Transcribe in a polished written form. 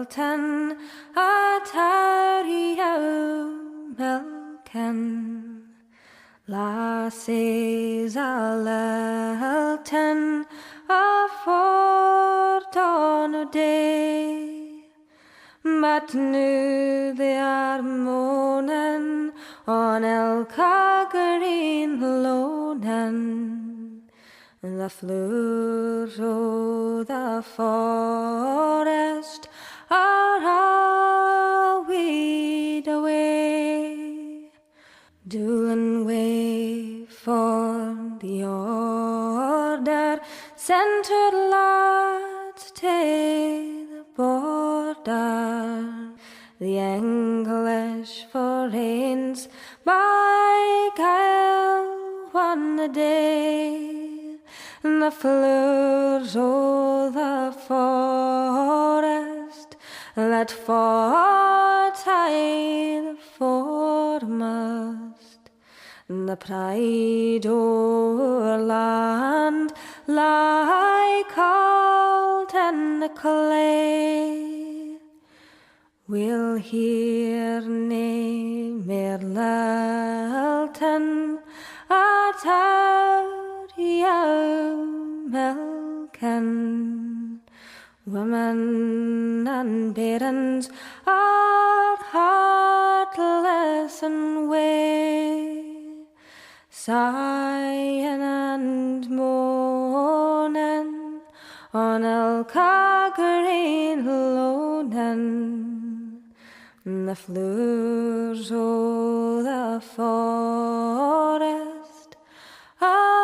Elton Atario Melken Lasses Elton a forton day, but nu they are moaning on El Cagarin lonen. The flowers o' the forest are all weed away, doing way for the order, centered lads to the border. The English foreigns by guile won the day. The flowers o' the forest that fought I the foremost, the pride o'er land lie called in the clay. We'll hear nae mere lilting at Melken. Women and parents are heartless and way, sighing and moaning on El Cagarin lonen. The flowers o' the forest are